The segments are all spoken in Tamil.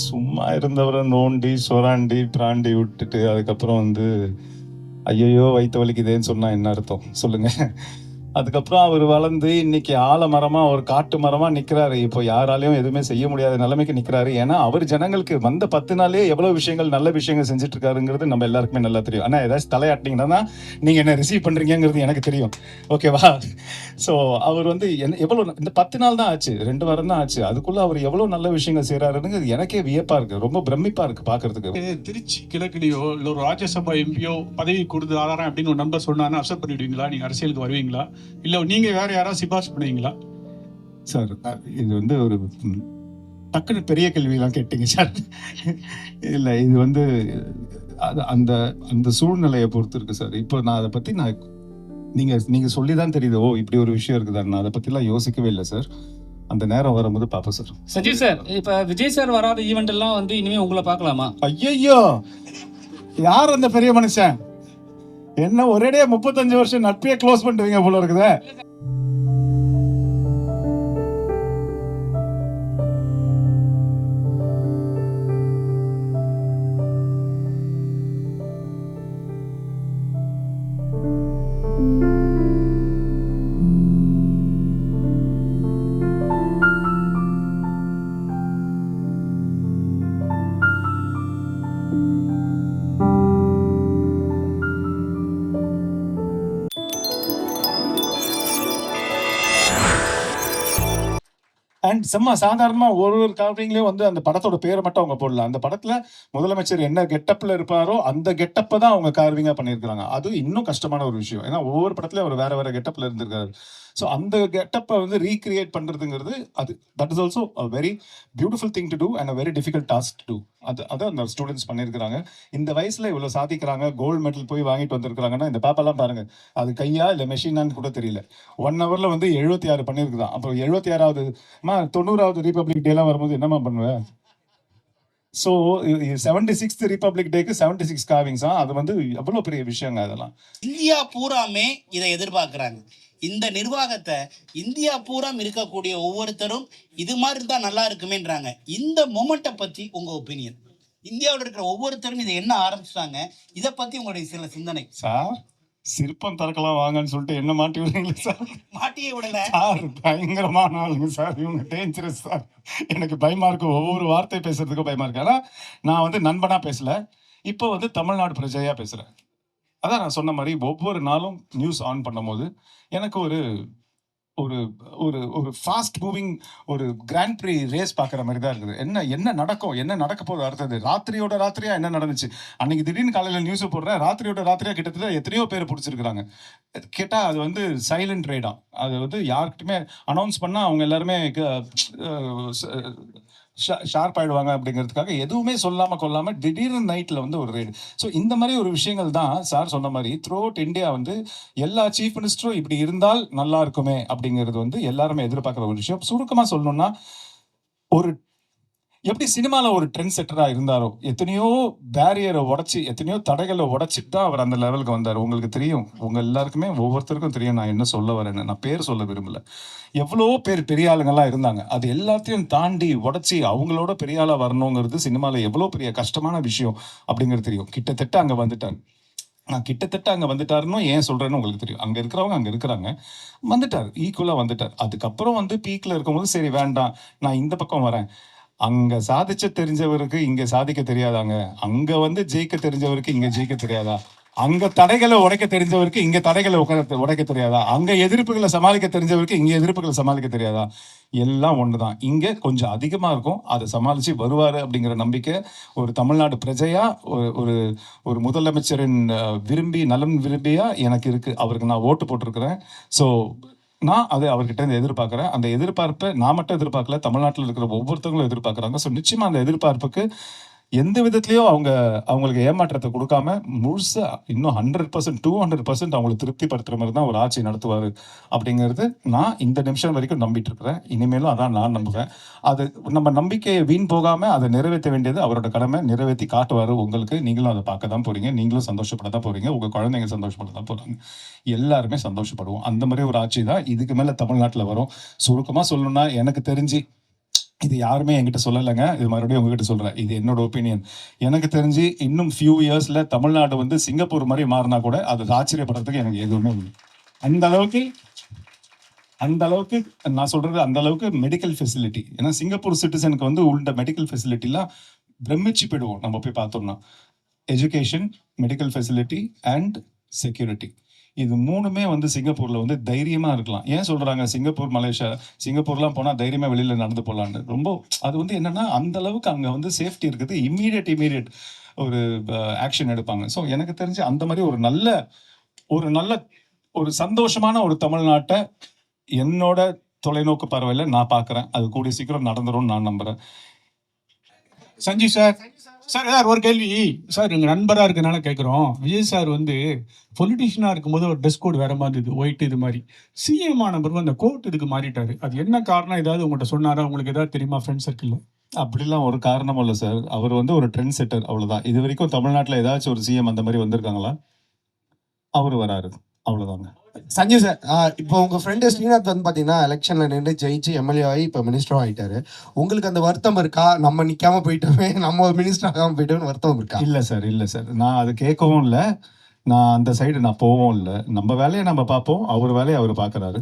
சும்மா இருந்தவரை நோண்டி சொராண்டி பிராண்டி விட்டுட்டு அதுக்கப்புறம் வந்து ஐயையோ வயிற்று வலிக்குதேன்னு சொன்னா என்ன அர்த்தம் சொல்லுங்க. அதுக்கப்புறம் அவர் வளர்ந்து இன்னைக்கு ஆலமரமா ஒரு காட்டு மரமா நிக்கிறாரு. இப்போ யாராலையும் எதுவுமே செய்ய முடியாத நிலைமைக்கு நிக்கிறாரு. ஏன்னா அவர் ஜனங்களுக்கு வந்த 10 நாளே எவ்வளவு விஷயங்கள் நல்ல விஷயங்கள் செஞ்சுட்டு இருக்காருங்கிறது நம்ம எல்லாருக்குமே நல்லா தெரியும். ஆனா ஏதாச்சும் தலையாட்டினீங்கன்னா நீங்க என்ன ரிசீவ் பண்றீங்கிறது எனக்கு தெரியும். ஓகேவா? ஸோ அவர் வந்து எவ்வளவு இந்த 10 நாள் தான் ஆச்சு, 2 வாரம் தான் ஆச்சு. அதுக்குள்ள அவர் எவ்வளவு நல்ல விஷயங்கள் செய்யறாருங்கிறது எனக்கே வியப்பா இருக்கு, ரொம்ப பிரமிப்பா இருக்கு பாக்குறதுக்கு. திருச்சி கிழக்குலையோ இல்லை ஒரு ராஜ்யசபா எம்பியோ பதவி கொடுத்து ஆதாரம் அப்படின்னு ஒரு நண்பர் சொன்னான்னு அக்செப்ட் பண்ணிடுவீங்களா? நீங்க அரசியலுக்கு வருவீங்களா? இல்ல நீங்க வேற யாராவது சிபாரிசு பண்ணுவீங்களா? சார் இது வந்து ஒரு டக்குனு பெரிய கேள்வியெல்லாம் கேட்டீங்க சார். இல்லை இது வந்து அந்த அந்த சூழ்நிலையை பொறுத்து இருக்கு சார். இப்போ நான் அதை பத்தி நீங்க சொல்லிதான் தெரியுது, ஓ இப்படி ஒரு விஷயம் இருக்குதா. நான் அதை பத்திலாம் யோசிக்கவே இல்லை சார். அந்த நேரம் வரும்போது பாப்போம் சார். சஜித் சார், இப்ப விஜய் சார் வராத ஈவெண்ட் எல்லாம் வந்து இனிமே உங்களை பார்க்கலாமா? ஐயோ, யார் அந்த பெரிய மனுஷன்? என்ன ஒரேடியா 35 வருஷம் நட்பையே க்ளோஸ் பண்ணுவீங்க போல இருக்குதே. அண்ட் சும்மா சாதாரணமா ஒரு கார்விங்லயும் வந்து அந்த படத்தோட பேரை மட்டும் அவங்க போடலாம். அந்த படத்துல முதலமைச்சர் என்ன கெட்டப்ல இருப்பாரோ அந்த கெட்டப்பை தான் அவங்க கார்விங்கா பண்ணியிருக்காங்க. அது இன்னும் கஷ்டமான ஒரு விஷயம். ஏன்னா ஒவ்வொரு படத்துலயும் அவர் வேற வேற கெட்டப்ல இருந்திருக்காரு. ஸோ அந்த கெட்டப்பை வந்து ரீக்ரியேட் பண்றதுங்கிறது அது that is also a very beautiful thing to do and a very difficult task to do. அதை அந்த ஸ்டூடெண்ட்ஸ் பண்ணியிருக்காங்க. இந்த வயசுல இவ்வளவு சாதிக்கிறாங்க, கோல்டு மெடல் போய் வாங்கிட்டு வந்திருக்காங்கன்னா இந்த பாப்பெல்லாம் பாருங்க, அது கையா இல்லை மெஷினான்னு கூட தெரியல. 1 ஹவர்ல வந்து 76 பண்ணியிருக்குதான். அப்போ 76வது 90வது ரிபப்ளிக் டேலாம் வரும்போது என்னமா பண்ணுவேன்? ஸோ 76th ரிபப்ளிக் டேக்கு 76 காவிங்ஸா, அது வந்து எவ்வளோ பெரிய விஷயங்க அதெல்லாம். இந்தியா பூராமே இதை எதிர்பார்க்குறாங்க. இந்த நிர்வாகத்தை இந்தியா பூராம் இருக்கக்கூடிய ஒவ்வொருத்தரும் இது மாதிரி இருந்தால் நல்லா இருக்குமேன்றாங்க. இந்த மொமெண்ட்டை பற்றி உங்கள் ஒப்பீனியன்? இந்தியாவில் இருக்கிற ஒவ்வொருத்தரும் இதை என்ன ஆரம்பிச்சிட்டாங்க, இதை பற்றி உங்களுடைய சில சிந்தனை. சார் சிற்பம் திறக்கலாம் வாங்கன்னு சொல்லிட்டு என்ன மாட்டி விடுறீங்களா சார்? மாட்டியே விடல சார், பயங்கரமான ஆளுங்க சார் இவங்க, டேஞ்சரஸ் சார். எனக்கு பயமா இருக்கு, ஒவ்வொரு வார்த்தை பேசுறதுக்கும் பயமா இருக்கு. ஆனா நான் வந்து நண்பனா பேசல, இப்போ வந்து தமிழ்நாடு பிரஜையா பேசுறேன். அதான் நான் சொன்ன மாதிரி ஒவ்வொரு நாளும் நியூஸ் ஆன் பண்ணும்போது எனக்கு ஒரு ஒரு ஒரு ஒரு ஃபாஸ்ட் மூவிங் ஒரு கிராண்ட் ப்ரீ ரேஸ் பார்க்குற மாதிரி தான் இருக்குது. என்ன நடக்கும், என்ன நடக்க போகுது அடுத்தது, ராத்திரியோட ராத்திரியா என்ன நடந்துச்சு. அன்னைக்கு திடீர்னு காலையில் நியூஸ் போடுறேன், ராத்திரியோட ராத்திரியா கிட்டத்தட்ட எத்தனையோ பேர் பிடிச்சிருக்கிறாங்க. கேட்டால் அது வந்து சைலண்ட் ரைடா. அது வந்து யார்கிட்டயுமே அனௌன்ஸ் பண்ணால் அவங்க எல்லாருமே ஷார்ப் ஆயிடுவாங்க அப்படிங்கிறதுக்காக எதுவுமே சொல்லாமல் கொள்ளாமல் திடீர்னு நைட்டில் வந்து ஒரு ரைடு. ஸோ இந்த மாதிரி ஒரு விஷயங்கள் தான் சார் சொன்ன மாதிரி த்ரூ அவுட் இந்தியா வந்து எல்லா சீஃப் மினிஸ்டரும் இப்படி இருந்தால் நல்லா இருக்குமே அப்படிங்கிறது வந்து எல்லாருமே எதிர்பார்க்குற ஒரு விஷயம். சுருக்கமாக சொல்லணும்னா, ஒரு எப்படி சினிமாவில் ஒரு ட்ரெண்ட் செட்டராக இருந்தாரோ, எத்தனையோ பேரியரை உடச்சி எத்தனையோ தடைகளை உடச்சிட்டு தான் அவர் அந்த லெவலுக்கு வந்தார். உங்களுக்கு தெரியும், உங்கள் எல்லாருக்குமே ஒவ்வொருத்தருக்கும் தெரியும் நான் என்ன சொல்ல வரேன்னு. நான் பேர் சொல்ல விரும்பல. எவ்வளோ பேர் பெரிய ஆளுங்கள்லாம் இருந்தாங்க, அது எல்லாத்தையும் தாண்டி உடச்சி அவங்களோட பெரிய ஆளாக வரணுங்கிறது சினிமாவில் எவ்வளோ பெரிய கஷ்டமான விஷயம் அப்படிங்கிறது தெரியும். கிட்டத்தட்ட அங்கே வந்துட்டார். நான் கிட்டத்தட்ட அங்கே வந்துட்டாருன்னு ஏன் சொல்கிறேன்னு உங்களுக்கு தெரியும். அங்கே இருக்கிறவங்க அங்கே இருக்கிறாங்க, வந்துட்டார், ஈக்குவலாக வந்துட்டார். அதுக்கப்புறம் வந்து பீக்கில் இருக்கும்போது சரி வேண்டாம் நான் இந்த பக்கம் வரேன். அங்க சாதிச்ச தெரிஞ்சவருக்கு இங்க சாதிக்க தெரியாதாங்க, அங்க வந்து ஜெயிக்க தெரிஞ்சவருக்கு இங்க ஜெயிக்க தெரியாதா, அங்க தடைகளை உடைக்க தெரிஞ்சவருக்கு இங்க தடைகளை உடைக்க தெரியாதா, அங்க எதிர்ப்புகளை சமாளிக்க தெரிஞ்சவருக்கு இங்க எதிர்ப்புகளை சமாளிக்க தெரியாதா. எல்லாம் ஒண்ணுதான். இங்க கொஞ்சம் அதிகமா இருக்கும், அதை சமாளிச்சு வருவாரு அப்படிங்கிற நம்பிக்கை ஒரு தமிழ்நாடு பிரஜையா, ஒரு ஒரு முதலமைச்சரின் நலன் விரும்பியா எனக்கு இருக்கு. அவருக்கு நான் ஓட்டு போட்டிருக்கிறேன். ஸோ நான் அதை அவர்கிட்ட இருந்து எதிர்பார்க்குறேன். அந்த எதிர்பார்ப்பை நான் மட்டும் எதிர்பார்க்கல, தமிழ்நாட்டில் இருக்கிற ஒவ்வொருத்தவங்களும் எதிர்பார்க்குறாங்க. ஸோ நிச்சயமாக அந்த எதிர்பார்ப்புக்கு எந்த விதத்துலையும் அவங்களுக்கு ஏமாற்றத்தை கொடுக்காம முழுசா இன்னும் 100% 200% அவங்களை திருப்திப்படுத்துற மாதிரி தான் ஒரு ஆட்சி நடத்துவார் அப்படிங்கிறது நான் இந்த நிமிஷம் வரைக்கும் நம்பிட்டு இருக்கிறேன். இனிமேலும் அதான் நான் நம்புவேன். அது நம்ம நம்பிக்கையை வீண் போகாம அதை நிறைவேற்ற வேண்டியது அவரோட கடமை. நிறைவேற்றி காட்டுவார் உங்களுக்கு. நீங்களும் அதை பார்க்க தான் போறீங்க, நீங்களும் சந்தோஷப்பட தான் போறீங்க, உங்க குழந்தைங்க சந்தோஷப்பட தான் போறாங்க, எல்லாருமே சந்தோஷப்படுவோம். அந்த மாதிரி ஒரு ஆட்சி தான் இதுக்கு மேல தமிழ்நாட்டில் வரும். சுருக்கமா சொல்லணும்னா எனக்கு தெரிஞ்சு இது யாருமே என்கிட்ட சொல்லலைங்க. இது மறுபடியும் உங்ககிட்ட சொல்றேன். இது என்னோட ஒப்பீனியன். எனக்கு தெரிஞ்சு இன்னும் ஃபியூ இயர்ஸ்ல தமிழ்நாடு வந்து சிங்கப்பூர் மாதிரி மாறினா கூட அது ஆச்சரியப்படுறதுக்கு எனக்கு எதுவுமே இல்லை. அந்த அளவுக்கு அந்த அளவுக்கு நான் சொல்றது அந்த அளவுக்கு மெடிக்கல் ஃபெசிலிட்டி. ஏன்னா சிங்கப்பூர் சிட்டிசனுக்கு வந்து உள்ள மெடிக்கல் ஃபெசிலிட்டிலாம் பிரமிச்சு போயிடுவோம் நம்ம போய் பார்த்தோம்னா. Education, medical facility and security. இது மூணுமே வந்து சிங்கப்பூர்ல வந்து தைரியமா இருக்கலாம். ஏன் சொல்றாங்க சிங்கப்பூர், மலேசியா, சிங்கப்பூர்லாம் போனா தைரியமா வெளியில நடந்து போலான்னு. ரொம்ப அது வந்து என்னன்னா அந்த அளவுக்கு அங்க வந்து சேஃப்டி இருக்குது. இம்மீடியட் ஒரு ஆக்ஷன் எடுப்பாங்க. ஸோ எனக்கு தெரிஞ்சு அந்த மாதிரி ஒரு நல்ல ஒரு சந்தோஷமான ஒரு தமிழ்நாட்டை என்னோட தொலைநோக்கு பார்வையில நான் பார்க்குறேன். அது கூடிய சீக்கிரம் நடந்துரும்னு நான் நம்புறேன். சஞ்சீவ் சார், சார் ஒரு கேள்வி சார், எங்க நண்பரா இருக்கனால கேட்குறோம். விஜய் சார் வந்து பொலிட்டிஷியனா இருக்கும்போது ஒரு ட்ரெஸ் கோட் வேற மாதிரி இது ஒயிட் இது மாதிரி. சிஎம் ஆன பிறகு அந்த கோட் இதுக்கு மாறிட்டாரு. அது என்ன காரணம்? ஏதாவது உங்கள்கிட்ட சொன்னாரா? உங்களுக்கு ஏதாவது தெரியுமா ஃப்ரெண்ட் சர்க்கிள்? அப்படிலாம் ஒரு காரணமும் இல்லை சார். அவர் வந்து ஒரு ட்ரெண்ட் செட்டர், அவ்வளவுதான். இது வரைக்கும் தமிழ்நாட்டில் ஏதாச்சும் ஒரு சிஎம் அந்த மாதிரி வந்திருக்காங்களா? அவர் வராரு, அவ்வளவுதாங்க. சஞ்சீவ் சார், இப்போ உங்க ஃப்ரெண்டு ஸ்ரீநாத் வந்து பாத்தீங்கன்னா எலெக்ஷன்ல நின்று ஜெயிச்சு எம்எல்ஏ ஆகி இப்போ மினிஸ்டரும் ஆயிட்டாரு. உங்களுக்கு அந்த வருத்தம் இருக்கா? நம்ம நிக்காம போயிட்டோமே, நம்ம மினிஸ்டர் ஆகாம போயிட்டோம்னு வருத்தம் இருக்கா? இல்லை சார், நான் அது கேட்கவும் இல்லை. நான் அந்த சைடு நான் போகவும் இல்லை. நம்ம வேலையை நம்ம பார்ப்போம், அவர் வேலையை அவர் பார்க்குறாரு.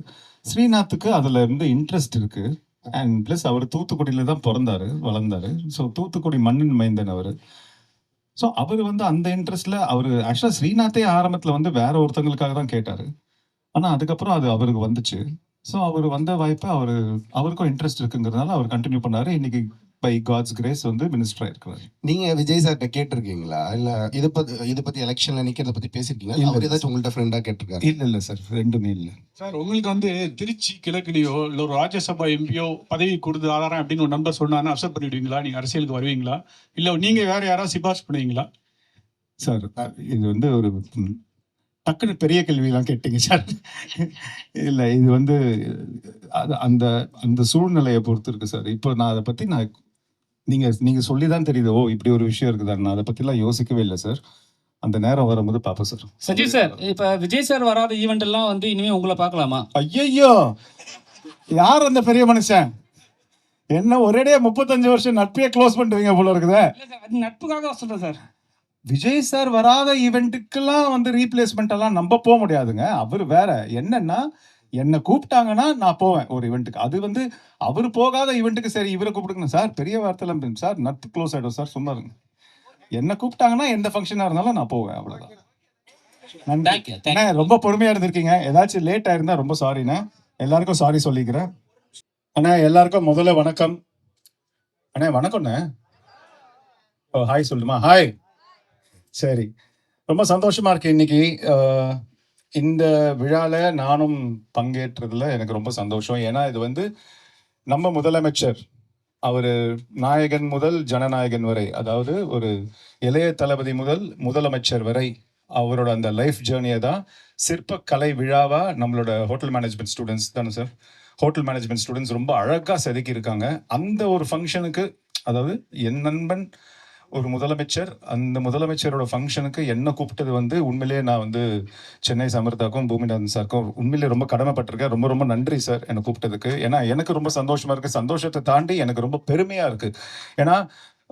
ஸ்ரீநாத்துக்கு அதில் இருந்து இன்ட்ரெஸ்ட் இருக்கு. அண்ட் ப்ளஸ் அவர் தூத்துக்குடியில் தான் பிறந்தாரு, வளர்ந்தாரு. ஸோ தூத்துக்குடி மண்ணின் மைந்தன் அவர். ஸோ அவர் வந்து அந்த இன்ட்ரெஸ்ட்ல அவர் ஆக்சுவலாக ஸ்ரீநாத்தே ஆரம்பத்தில் வந்து வேற ஒருத்தங்களுக்காக தான் கேட்டார். ஆனால் அதுக்கப்புறம் அது அவருக்கு வந்துச்சு. ஸோ அவர் வந்த வாய்ப்பை அவருக்கும் இன்ட்ரெஸ்ட் இருக்குங்கிறதுனால அவர் கண்டினியூ பண்ணாரு. இன்னைக்கு பை காட்ஸ் கிரேஸ் வந்து மினிஸ்டர் ஆயிருக்கிறாரு. நீங்க விஜய் சார்கிட்ட கேட்டிருக்கீங்களா? இல்ல இதை பத்தி எலெக்ஷன்ல நிக்கிறத பத்தி பேசிருக்கீங்களா? இல்ல. அவர் ஏதாச்சும் உங்கள்ட்ட ஃப்ரெண்டா கேட்டிருக்காரு? இல்லை சார், ரெண்டுமே இல்லை. சார் உங்களுக்கு வந்து திருச்சி கிழக்குலையோ இல்லை ஒரு ராஜ்யசபா எம்பியோ பதவி கொடுத்து ஆதாரம் அப்படின்னு ஒரு நண்பர் சொன்னாருன்னா அக்செப்ட் பண்ணிவிடுவீங்களா? நீங்கள் அரசியலுக்கு வருவீங்களா? இல்லை நீங்கள் வேற யாராவது சிபாரிசு பண்ணுவீங்களா? சார் இது வந்து ஒரு டக்குன்னு பெரிய கேள்வியெல்லாம் கேட்டீங்க சார். இல்லை, இது வந்து அது அந்த அந்த சூழ்நிலையை பொறுத்து இருக்கு சார். இப்போ நான் அதை பற்றி நீங்க சொல்லி தான் தெரியுது, ஓ இப்படி ஒரு விஷயம் இருக்குதா. நான் அதை பற்றிலாம் யோசிக்கவே இல்லை சார். அந்த நேரம் வரும்போது பார்ப்போம் சார். சஞ்சீவ் சார், இப்ப விஜய் சார் வராத ஈவெண்ட் எல்லாம் வந்து இனிமே உங்களை பார்க்கலாமா? ஐயோ, யார் அந்த பெரிய மனுஷன்? என்ன ஒரேடியா 35 வருஷம் நட்பையே க்ளோஸ் பண்ணுவீங்க போல இருக்குதே. இல்ல சார், அது நட்புக்காக சொல்றேன் சார். விஜய் சார் வராத ஈவெண்ட்டுக்கெல்லாம் வந்து ரீப்ளேஸ்மெண்ட் எல்லாம் நம்ம போக முடியாதுங்க. அவர் வேற. என்னன்னா என்னை கூப்பிட்டாங்கன்னா நான் போவேன் ஒரு ஈவெண்ட்டுக்கு. அது வந்து அவர் போகாத ஈவெண்ட்டுக்கு சரி இவரை கூப்பிடுங்க சார், பெரிய வார்த்தைலாம் சார், நட்பு க்ளோஸ் ஆயிடும் சார். சும்மா இருங்க. என்னை கூப்பிட்டாங்கன்னா எந்த ஃபங்க்ஷனாக இருந்தாலும் நான் போவேன், அவ்வளோதான். நன்றி. அண்ணா, ரொம்ப பொறுமையா இருந்திருக்கீங்க. ஏதாச்சும் லேட் ஆயிருந்தா ரொம்ப சாரிண்ணே. எல்லாருக்கும் சாரி சொல்லிக்கிறேன். அண்ணா எல்லாருக்கும் முதல்ல வணக்கம். அண்ணே வணக்கம்ண்ணே. ஓ ஹாய் சொல்லுமா? ஹாய். சரி, ரொம்ப சந்தோஷமா இருக்கு இன்னைக்கு. இந்த விழாவில் நானும் பங்கேற்றதுல எனக்கு ரொம்ப சந்தோஷம். ஏன்னா இது வந்து நம்ம முதலமைச்சர், அவர் நாயகன் முதல் ஜனநாயகன் வரை, அதாவது ஒரு இளைய தளபதி முதல் முதலமைச்சர் வரை அவரோட அந்த லைஃப் ஜேர்னியை தான் சிற்பக்கலை விழாவா நம்மளோட ஹோட்டல் மேனேஜ்மெண்ட் ஸ்டூடெண்ட்ஸ் தானே சார், ஹோட்டல் மேனேஜ்மெண்ட் ஸ்டூடெண்ட்ஸ் ரொம்ப அழகாக செதுக்கி இருக்காங்க. அந்த ஒரு ஃபங்க்ஷனுக்கு, அதாவது என் நண்பன் ஒரு முதலமைச்சர், அந்த முதலமைச்சரோட ஃபங்க்ஷனுக்கு என்ன கூப்பிட்டது வந்து உண்மையிலேயே நான் வந்து சென்னை சமர்த்தாக்கும் பூமிநாதன் சாருக்கும் உண்மையிலேயே ரொம்ப கடமைப்பட்டிருக்கேன். ரொம்ப ரொம்ப நன்றி சார் என்னை கூப்பிட்டதுக்கு. ஏன்னா எனக்கு ரொம்ப சந்தோஷமா இருக்கு. சந்தோஷத்தை தாண்டி எனக்கு ரொம்ப பெருமையா இருக்கு. ஏன்னா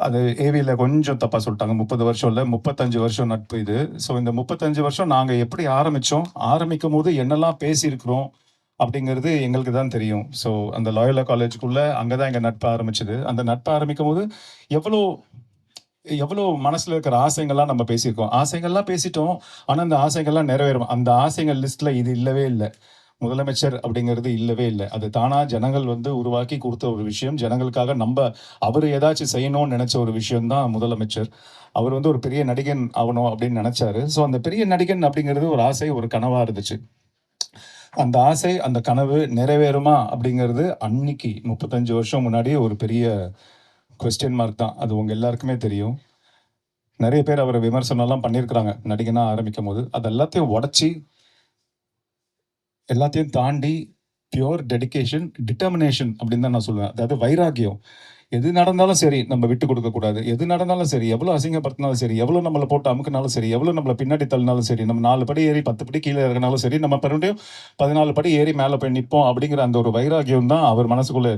அது ஏவியில் கொஞ்சம் தப்பா சொல்லிட்டாங்க. 30 வருஷம் இல்லை, 35 வருஷம் நட்பு இது. ஸோ இந்த 35 வருஷம் நாங்கள் எப்படி ஆரம்பிக்கும் போது என்னெல்லாம் பேசியிருக்கிறோம் அப்படிங்கிறது எங்களுக்கு தான் தெரியும். ஸோ அந்த லாயோலா காலேஜுக்குள்ள அங்கே தான் எங்கள் நட்பு ஆரம்பிச்சது. அந்த நட்பு ஆரம்பிக்கும் போது எவ்வளோ மனசுல இருக்கிற ஆசைகள்லாம் நம்ம பேசியிருக்கோம். ஆசைகள்லாம் பேசிட்டோம், ஆனால் அந்த ஆசைகள்லாம் நிறைவேறும். அந்த ஆசைகள் லிஸ்ட்ல இது இல்லவே இல்லை. முதலமைச்சர் அப்படிங்கிறது இல்லவே இல்லை. அது தானா ஜனங்கள் வந்து உருவாக்கி கொடுத்த ஒரு விஷயம். ஜனங்களுக்காக அவர் ஏதாச்சும் செய்யணும்னு நினைச்ச ஒரு விஷயம் தான் முதலமைச்சர். அவர் வந்து ஒரு பெரிய நடிகன் ஆகணும் அப்படின்னு நினைச்சாரு. ஸோ அந்த பெரிய நடிகன் அப்படிங்கிறது ஒரு ஆசை, ஒரு கனவா இருந்துச்சு. அந்த ஆசை, அந்த கனவு நிறைவேறுமா அப்படிங்கிறது அன்னைக்கு 35 வருஷம் முன்னாடி ஒரு பெரிய கொஸ்டின் மார்க் தான். அது உங்க எல்லாருக்குமே தெரியும். நிறைய பேர் அவரை விமர்சனம்லாம் பண்ணியிருக்கிறாங்க நடிகனா ஆரம்பிக்கும் போது. அது எல்லாத்தையும் உடச்சி, எல்லாத்தையும் தாண்டி பியோர் டெடிகேஷன், டிட்டர்மினேஷன் அப்படின்னு தான் நான் சொல்லுவேன். அதாவது வைராக்கியம். எது நடந்தாலும் சரி நம்ம விட்டு கொடுக்க கூடாது. எது நடந்தாலும் சரி, எவ்வளோ அசிங்கப்படுத்தினாலும் சரி, எவ்வளோ நம்மளை போட்டு அமுக்கினாலும் சரி, எவ்வளோ நம்மளை பின்னாடி தள்ளினாலும் சரி, நம்ம 4 படி ஏறி 10 படி கீழே இறங்கினாலும் சரி, நம்ம மறுபடியும் 14 படி ஏறி மேலே போய் நிற்போம் அப்படிங்கிற அந்த ஒரு வைராக்கியம் தான் அவர் மனசுக்குள்ள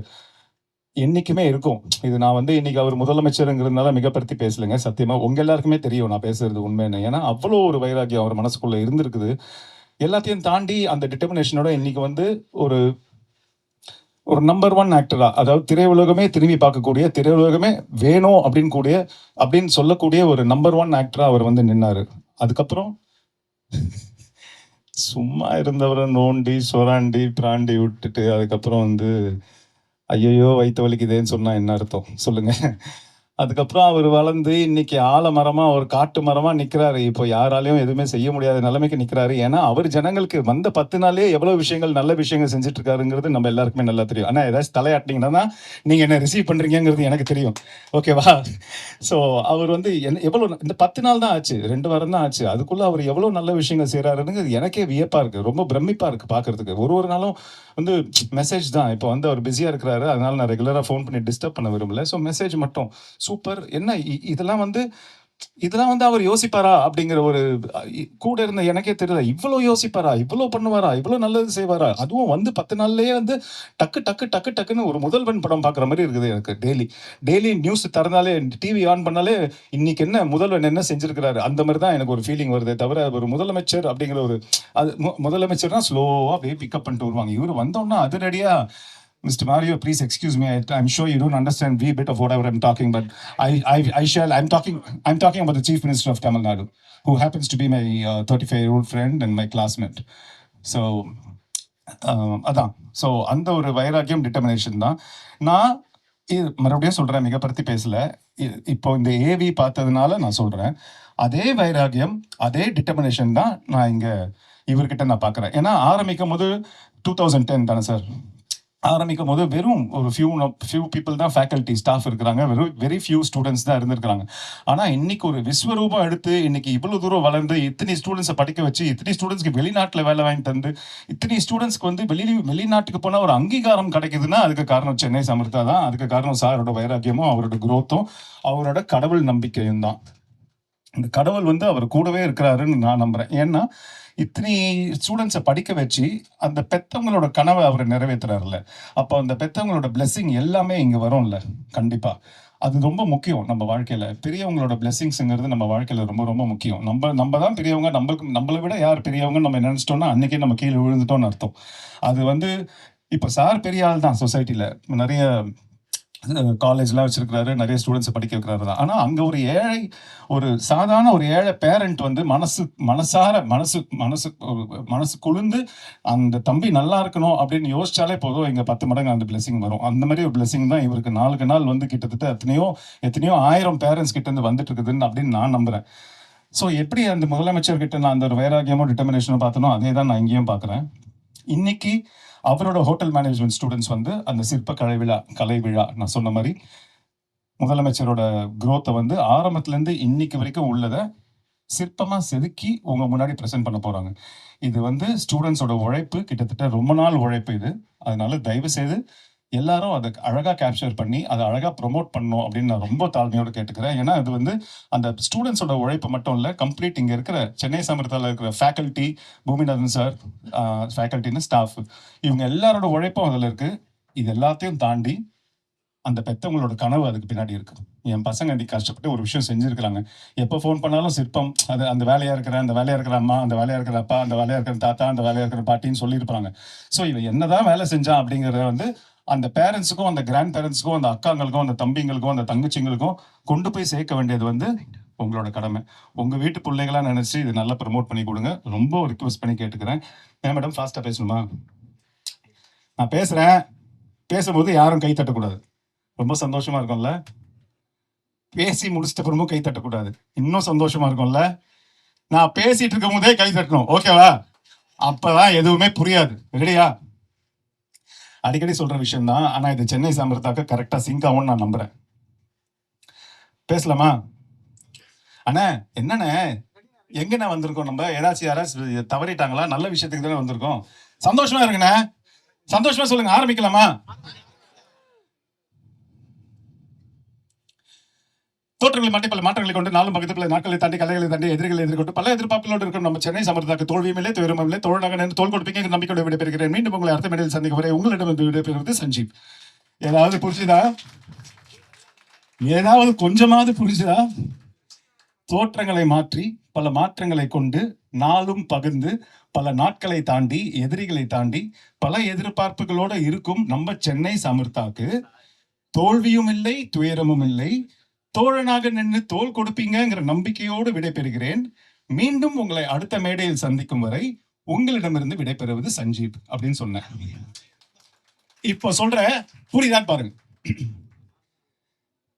என்னைக்குமே இருக்கும். இது நான் வந்து இன்னைக்கு அவர் முதலமைச்சருங்கிறதுனால மிகப்படுத்தி பேசலைங்க. சத்தியமா உங்க எல்லாருக்குமே தெரியும் நான் பேசுறது உண்மைன்னு. ஏன்னா அவ்வளோ ஒரு வைராக்கியம் அவர் மனசுக்குள்ள இருந்திருக்குது. எல்லாத்தையும் தாண்டி அந்த டிட்டர்மினேஷனோட இன்னைக்கு வந்து ஒரு ஒரு நம்பர் 1 ஆக்டரா, அதாவது திரையுலகமே திரும்பி பார்க்கக்கூடிய, திரையுலகமே வேணும் அப்படின்னு சொல்லக்கூடிய ஒரு நம்பர் 1 ஆக்டரா அவர் வந்து நின்னாரு. அதுக்கப்புறம் சும்மா இருந்தவரை நோண்டி, சொராண்டி, பிராண்டி விட்டுட்டு அதுக்கப்புறம் வந்து ஐயையோ! வயித்து வலிக்குதேன்னு சொன்னா என்ன அர்த்தம்? சொல்லுங்க. அதுக்கப்புறம் அவரு வளர்ந்து இன்னைக்கு ஆலமரமா, ஒரு காட்டு மரமா நிக்கிறாரு. இப்போ யாராலயும் எதுவுமே செய்ய முடியாத நிலைமைக்கு நிக்கிறாரு. ஏன்னா, அவரு ஜனங்களுக்கு வந்த 10 நாள்லயே எவ்வளவு விஷயங்கள், நல்ல விஷயங்கள் செஞ்சுட்டு இருக்காருங்கிறது நம்ம எல்லாருக்குமே நல்லா தெரியும். ஆனா, ஏதாச்சும் தலையாட்டினீங்கன்னா தான், நீங்க என்ன ரிசீவ் பண்றீங்கங்கிறது எனக்கு தெரியும். ஓகேவா? ஸோ, அவர் வந்து எவ்வளவு இந்த 10 நாள் தான் ஆச்சு. 2 வாரம் தான் ஆச்சு. அதுக்குள்ள அவர் எவ்வளவு நல்ல விஷயங்கள் செய்றாருங்கிறது எனக்கே வியப்பா இருக்கு. ரொம்ப பிரமிப்பா இருக்கு பார்க்கறதுக்கு. ஒரு நாளும் வந்து மெசேஜ் தான். இப்போ வந்து அவர் பிஸியா இருக்கிறாரு. அதனால நான் ரெகுலரா ஃபோன் பண்ணி டிஸ்டர்ப் பண்ண விரும்பல. ஸோ மெசேஜ் மட்டும் சூப்பர். என்ன இதெல்லாம் வந்து அவர் யோசிப்பாரா? அப்படிங்கிற ஒரு கூட இருந்த எனக்கே தெரியல. இவ்வளோ யோசிப்பாரா? இவ்வளோ பண்ணுவாரா? இவ்வளோ நல்லது செய்வாரா? அதுவும் வந்து 10 நாள்லயே வந்து டக்குன்னு ஒரு முதல்வன் படம் பார்க்குற மாரி இருக்குது எனக்கு டெய்லி நியூஸ் திறந்தாலே, டிவி ஆன் பண்ணாலே, இன்னைக்கு என்ன முதல்வன் என்ன செஞ்சிருக்கிறாரு? அந்த மாரி தான் எனக்கு ஒரு ஃபீலிங் வருதே தவிர, ஒரு முதலமைச்சர் அப்படிங்கிற ஒரு அது முதலமைச்சர்னா ஸ்லோவா அப்படியே பிக்கப் பண்ணிட்டு வருவாங்க. இவரு வந்தோம்னா அதிரடியா Mr. Mario, please excuse me. I'm sure you don't understand a bit of whatever I'm talking, but I shall. I'm talking about the Chief Minister of Tamil Nadu, who happens to be my 35-year-old friend and my classmate. So, அதான். ஸோ அந்த ஒரு வைராக்கியம், டிட்டர்மினேஷன் தான். நான் இது மறுபடியும் சொல்றேன், மிகப்படுத்தி பேசல. இப்போ இந்த ஏவி பார்த்ததுனால நான் சொல்றேன். அதே வைராக்கியம், அதே டிட்டர்மினேஷன் தான் நான் இங்க இவர்கிட்ட நான் பார்க்குறேன். ஏன்னா ஆரம்பிக்கும் போது 2010 தானே சார், ஆரம்பிக்கும் போது வெறும் ஒரு ஃபியூ பீப்புள் தான் ஃபேக்கல்டி ஸ்டாஃப் இருக்கிறாங்க. வெரி ஃபியூ ஸ்டூடெண்ட்ஸ் தான் இருந்திருக்கிறாங்க. ஆனால் இன்னைக்கு ஒரு விஸ்வரூபம் எடுத்து இன்னைக்கு இவ்வளோ தூரம் வளர்ந்து இத்தனை ஸ்டூடெண்ட்ஸை படிக்க வச்சு, இத்தனை ஸ்டூடெண்ட்ஸ்க்கு வெளிநாட்டில் வேலை வாங்கி தந்து, இத்தனை ஸ்டூடெண்ட்ஸ்க்கு வந்து வெளிநாட்டுக்கு போனால் ஒரு அங்கீகாரம் கிடைக்குதுன்னா அதுக்கு காரணம் சென்னை சமர்த்தா தான். அதுக்கு காரணம் சாரோட வைராக்கியமும், அவரோட குரோத்தும், அவரோட கடவுள் நம்பிக்கையும் தான். இந்த கடவுள் வந்து அவர் கூடவே இருக்கிறாருன்னு நான் நம்புறேன். ஏன்னா இத்தனை ஸ்டூடெண்ட்ஸை படிக்க வச்சு அந்த பெத்தவங்களோட கனவை அவர் நிறைவேற்றுறாருல்ல, அப்போ அந்த பெத்தவங்களோட பிளெஸிங் எல்லாமே இங்கே வரும்ல. கண்டிப்பா அது ரொம்ப முக்கியம் நம்ம வாழ்க்கையில. பெரியவங்களோட பிளெஸிங்ஸுங்கிறது நம்ம வாழ்க்கையில ரொம்ப ரொம்ப முக்கியம். நம்ம தான் பெரியவங்க. நம்மளை விட யார் பெரியவங்க நம்ம நினைச்சிட்டோம்னா அன்னைக்கே நம்ம கீழே விழுந்துட்டோம்னு அர்த்தம். அது வந்து இப்போ சார் பெரிய ஆள் தான் சொசைட்டில. நிறைய காலேஜ்லாம் வச்சிருக்கிறாரு, நிறைய ஸ்டூடெண்ட்ஸை படிக்க வைக்கிறாரு தான். ஆனால் அங்கே ஒரு சாதாரண ஒரு ஏழை பேரண்ட் வந்து மனசு குளிர்ந்து அந்த தம்பி நல்லா இருக்கணும் அப்படின்னு யோசிச்சாலே போதும், இங்கே 10 மடங்கு அந்த பிளெஸிங் வரும். அந்த மாதிரி ஒரு பிளெஸிங் தான் இவருக்கு நாளுக்கு நாள் வந்து கிட்டத்தட்ட எத்தனையோ 1000 பேரண்ட்ஸ் கிட்ட இருந்து வந்துட்டு இருக்குதுன்னு அப்படின்னு நான் நம்புறேன். ஸோ எப்படி அந்த முதலமைச்சர் கிட்ட நான் அந்த ஒரு வைராக்கியமோ டிட்டர்மினேஷனோ பார்த்தனோ அதே தான் நான் இங்கேயும் பார்க்குறேன். இன்னைக்கு அவரோட ஹோட்டல் மேனேஜ்மெண்ட் ஸ்டூடெண்ட்ஸ் வந்து அந்த சிற்ப கலை விழா நான் சொன்ன மாதிரி முதலமைச்சரோட குரோத்தை வந்து ஆரம்பத்துலேருந்து இன்னைக்கு வரைக்கும் உள்ளதை சிற்பமா செதுக்கி உங்க முன்னாடி ப்ரெசென்ட் பண்ண போறாங்க. இது வந்து ஸ்டூடெண்ட்ஸோட உழைப்பு, கிட்டத்தட்ட ரொம்ப நாள் உழைப்பு இது. அதனால தயவு செய்து எல்லாரும் அதை அழகா கேப்சர் பண்ணி அதை அழகா ப்ரொமோட் பண்ணணும் அப்படின்னு நான் ரொம்ப தாழ்மையோட கேட்டுக்கிறேன். ஏன்னா அது வந்து அந்த ஸ்டூடெண்ட்ஸோட உழைப்பு மட்டும் இல்லை, கம்ப்ளீட் இங்கே இருக்கிற சென்னை சமர்த்தால இருக்கிற ஃபேக்கல்ட்டி, பூமிநாதன் சார் ஃபேக்கல்ட்டின்னு ஸ்டாஃப், இவங்க எல்லாரோட உழைப்பும் அதில் இருக்கு. இது எல்லாத்தையும் தாண்டி அந்த பெத்தவங்களோட கனவு அதுக்கு பின்னாடி இருக்கு. என் பசங்க அன்றைக்கி கஷ்டப்பட்டு ஒரு விஷயம் செஞ்சுருக்கிறாங்க. எப்போ ஃபோன் பண்ணாலும் சிற்பம், அது அந்த வேலையாக இருக்கிற அம்மா, அந்த வேலையாக இருக்கிற அப்பா, அந்த வேலையாக இருக்கிற தாத்தா, அந்த வேலையாக இருக்கிற பாட்டின்னு சொல்லியிருப்பாங்க. ஸோ இவன் என்னதான் வேலை செஞ்சான் அப்படிங்கிறத வந்து அந்த பேரண்ட்ஸுக்கும், அந்த கிராண்ட் பேரண்ட்ஸுக்கும், அந்த அக்காங்களுக்கும், அந்த தம்பிங்களுக்கும், அந்த தங்கச்சிங்களுக்கும் கொண்டு போய் சேர்க்க வேண்டியது வந்து உங்களோட கடமை. உங்க வீட்டு பிள்ளைகளா நினைச்சு இது நல்லா ப்ரமோட் பண்ணி கொடுங்க. ரொம்ப ரிக்வெஸ்ட் பண்ணி கேட்டுக்கிறேன். ஏன் மேடம் ஃபாஸ்டா பேசணுமா? நான் பேசும்போது யாரும் கை தட்டக்கூடாது. ரொம்ப சந்தோஷமா இருக்கும்ல? பேசி முடிச்சிட்ட பிறமும் கை தட்டக்கூடாது. இன்னும் சந்தோஷமா இருக்கும்ல? நான் பேசிட்டு இருக்கும் போதே கை தட்டணும். ஓகேவா? அப்பதான் எதுவுமே புரியாது. ரெடியா? அடிக்கடி சொல்ற விஷயம் தான். ஆனா இது சென்னை சாம்பிரதாக்க கரெக்டா சிங்க் ஆகும்னு நான் நம்புறேன். பேசலாமா? அண்ணா என்னண்ணே, எங்கண்ணா வந்திருக்கோம்? நம்ம யாராச்சும் தவறிட்டாங்களா? நல்ல விஷயத்துக்கு தானே வந்திருக்கோம். சந்தோஷமா இருக்குண்ணே. சந்தோஷமா சொல்லுங்க. ஆரம்பிக்கலாமா? தோற்றங்களை மாட்டி பல மாற்றங்களை கொண்டு நாளும் பக்கத்தில் நாட்களை தாண்டி கலைகளை தாண்டி எதிர்களை எதிர்கொண்டு பல எதிர்பார்ப்புகளோடு இருக்கும் நம்ம சென்னை சமர்த்தாக்கு தோல்வியுமில்லை, துயரமில்லை, தோழனாக தோல் கொடுப்பீங்க நம்பிக்கையோடு விடைபெறுகிறேன். மீண்டும் உங்களை அடுத்த மேடையில் சந்திக்க வரை உங்களிடம் விடைபெறுவது சஞ்சீவ். ஏதாவது புரிஞ்சுதா? ஏதாவது கொஞ்சமாவது புரிஞ்சுதா? தோற்றங்களை மாற்றி பல மாற்றங்களை கொண்டு நாளும் பகிர்ந்து பல நாட்களை தாண்டி எதிரிகளை தாண்டி பல எதிர்பார்ப்புகளோட இருக்கும் நம்ம சென்னை சமர்த்தாக்கு தோல்வியும் இல்லை துயரமும் இல்லை, தோழனாக நின்று தோள் கொடுப்பீங்கிற நம்பிக்கையோடு விடைபெறுகிறேன். மீண்டும் உங்களை அடுத்த மேடையில் சந்திக்கும் வரை உங்களிடமிருந்து விடைபெறுவது சஞ்சீப் அப்படின்னு சொன்னேன். இப்போ சொல்ற புரியுதான் பாருங்க.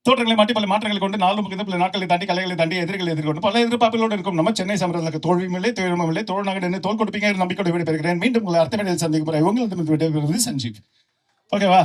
தோற்றங்களை மாட்டி பல மாற்றங்களை கொண்டு நாளும் பல நாட்களை தாண்டி கலைகளை தாண்டி எதிரிகளை எதிர்கொண்டு பல எதிர்பார்ப்புகளோடு இருக்கும் நம்ம சென்னை சமரத்துக்கு தோல்வியும் இல்லை துயரமும் இல்லை, தோழனாக நின்று தோல் கொடுப்பீங்க நம்பிக்கையோடு விடைபெறுகிறேன். மீண்டும் உங்களை அடுத்த மேடையில் சந்திக்கும் வரை உங்களிடமிருந்து விடைபெறுவது சஞ்சீப். ஓகேவா?